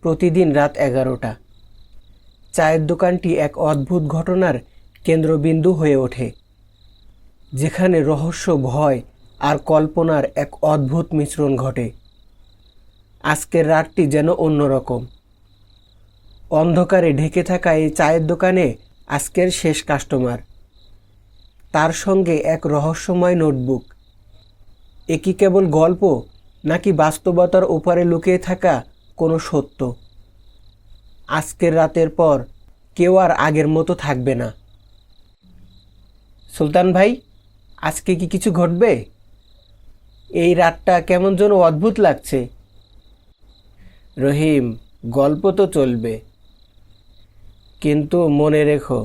প্রতিদিন রাত 11টা। চায়ের দোকানটি এক অদ্ভুত ঘটনার কেন্দ্রবিন্দু হয়ে ওঠে, যেখানে রহস্য, ভয় আর কল্পনার এক অদ্ভুত মিশ্রণ ঘটে। আজকের রাতটি যেন অন্যরকম। অন্ধকারে ঢেকে থাকা এই চায়ের দোকানে আজকের শেষ কাস্টমার, তার সঙ্গে এক রহস্যময় নোটবুক। এ কি কেবল গল্প, নাকি বাস্তবতার ওপারে লুকিয়ে থাকা কোনো সত্য? আজকের রাতের পর কেউ আর আগের মতো থাকবে না। সুলতান ভাই, আজকে কি কিছু ঘটবে? এই রাতটা কেমন যেন অদ্ভুত লাগছে। রহিম, গল্প তো চলবে, কিন্তু মনে রেখো,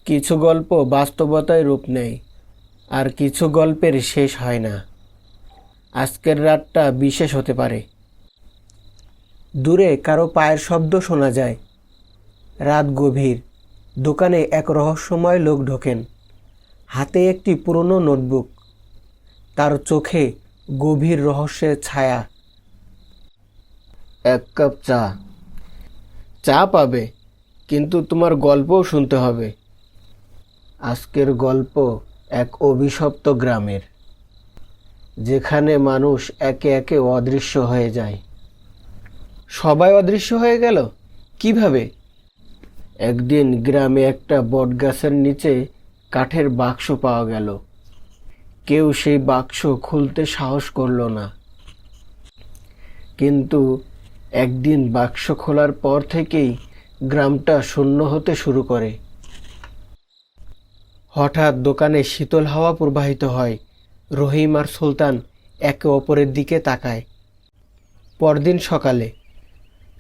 কিছু গল্প বাস্তবতায় রূপ নেয়, আর কিছু গল্পের শেষ হয় না। আজকের রাতটা বিশেষ হতে পারে। দূরে কারো পায়ের শব্দ শোনা যায়। রাত গভীর। দোকানে এক রহস্যময় লোক ঢোকেন, হাতে একটি পুরনো নোটবুক, তার চোখে গভীর রহস্যের ছায়া। এক কাপ চা। চা পাবে, কিন্তু তোমার গল্পও শুনতে হবে। আজকের গল্প এক অভিশপ্ত গ্রামের, যেখানে মানুষ একে একে অদৃশ্য হয়ে যায়। সবাই অদৃশ্য হয়ে গেল কিভাবে? একদিন গ্রামে একটা বটগাছের নিচে কাঠের বাক্স পাওয়া গেল। কেউ সেই বাক্স খুলতে সাহস করল না। কিন্তু একদিন বাক্স খোলার পর থেকেই গ্রামটা শূন্য হতে শুরু করে। হঠাৎ দোকানে শীতল হাওয়া প্রবাহিত হয়। রহিম আর সুলতান একে অপরের দিকে তাকায়। পরদিন সকালে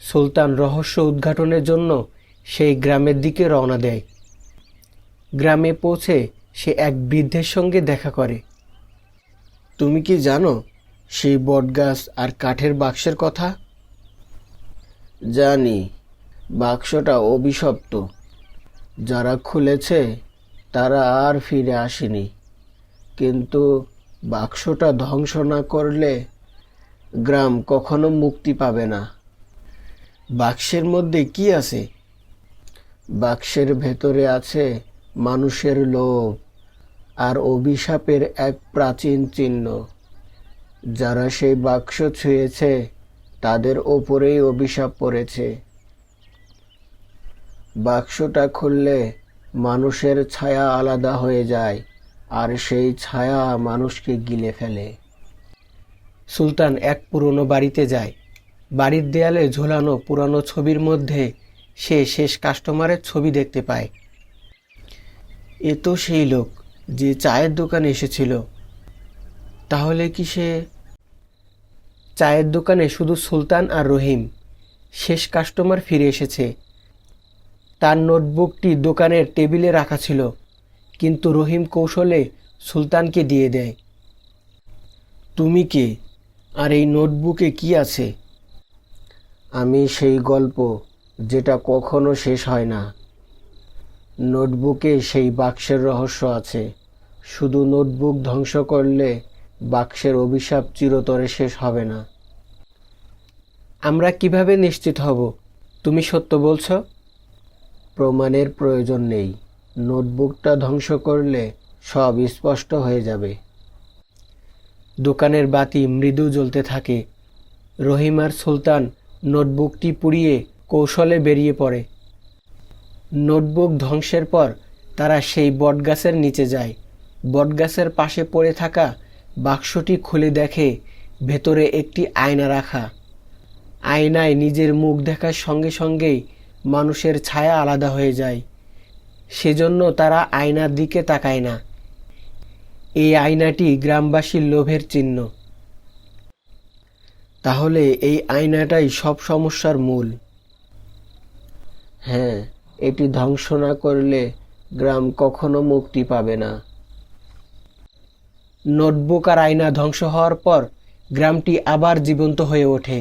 সুলতান রহস্য উদ্ঘাটনের জন্য সেই গ্রামের দিকে রওনা দেয়। গ্রামে পৌঁছে সে এক বৃদ্ধের সঙ্গে দেখা করে। তুমি কি জানো সেই বটগাছ আর কাঠের বাক্সের কথা? জানি, বাক্সটা অভিশপ্ত। যারা খুলেছে তারা আর ফিরে আসেনি। কিন্তু বাক্সটা ধ্বংস না করলে গ্রাম কখনো মুক্তি পাবে না। বাক্সের মধ্যে কি আছে? বাক্সের ভেতরে আছে মানুষের লোভ আর অভিশাপের এক প্রাচীন চিহ্ন। যারা সেই বাক্স ছুঁয়েছে তাদের ওপরেই অভিশাপ পড়েছে। বাক্সটা খুললে মানুষের ছায়া আলাদা হয়ে যায়, আর সেই ছায়া মানুষকে গিলে ফেলে। সুলতান এক পুরনো বাড়িতে যায়। বাড়ির দেয়ালে ঝোলানো পুরানো ছবির মধ্যে সে শেষ কাস্টমারের ছবি দেখতে পায়। এ তো সেই লোক যে চায়ের দোকানে এসেছিল। তাহলে কি সে? চায়ের দোকানে শুধু সুলতান আর রহিম। শেষ কাস্টমার ফিরে এসেছে। তার নোটবুকটি দোকানের টেবিলে রাখা ছিল, কিন্তু রহিম কৌশলে সুলতানকে দিয়ে দেয়। তুমি কে? আর এই নোটবুকে কি আছে? আমি সেই গল্প যেটা কখনো শেষ হয় না। নোটবুকে সেই বাক্সের রহস্য আছে। শুধু নোটবুক ধ্বংস করলে বাক্সের অভিশাপ চিরতরে শেষ হবে না। আমরা কিভাবে নিশ্চিত হব তুমি সত্য বলছো? প্রমাণের প্রয়োজন নেই। নোটবুকটা ধ্বংস করলে সব স্পষ্ট হয়ে যাবে। দোকানের বাতি মৃদু জ্বলতে থাকে। রহিম আর সুলতান নোটবুকটি পুড়িয়ে কৌশলে বেরিয়ে পড়ে। নোটবুক ধ্বংসের পর তারা সেই বটগাছের নিচে যায়। বটগাছের পাশে পড়ে থাকা বাক্সটি খুলে দেখে ভেতরে একটি আয়না রাখা। আয়নায় নিজের মুখ দেখার সঙ্গে সঙ্গেই মানুষের ছায়া আলাদা হয়ে যায়। সেজন্য তারা আয়নার দিকে তাকায় না। এই আয়নাটি গ্রামবাসীর লোভের চিহ্ন। তাহলে এই আয়নাটাই সব সমস্যার মূল। হ্যাঁ, এটি ধ্বংস না করলে গ্রাম কখনো মুক্তি পাবে না। নোটবুক আর আয়না ধ্বংস হওয়ার পর গ্রামটি আবার জীবন্ত হয়ে ওঠে।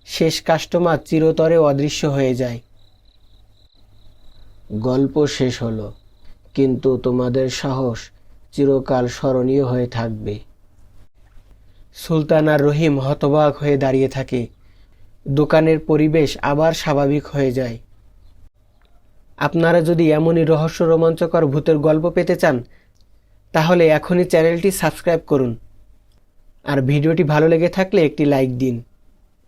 শেষ কাস্টমার চিরতরে অদৃশ্য হয়ে যায়। গল্প শেষ হলো, কিন্তু তোমাদের সাহস চিরকাল স্মরণীয় হয়ে থাকবে। সুলতান আর রহিম হতবাক হয়ে দাঁড়িয়ে থাকে। দোকানের পরিবেশ আবার স্বাভাবিক হয়ে যায়। আপনারা যদি এমনই রহস্য রোমাঞ্চকর ভূতের গল্প পেতে চান তাহলে এখনই চ্যানেলটি সাবস্ক্রাইব করুন আর ভিডিওটি ভালো লেগে থাকলে একটি লাইক দিন।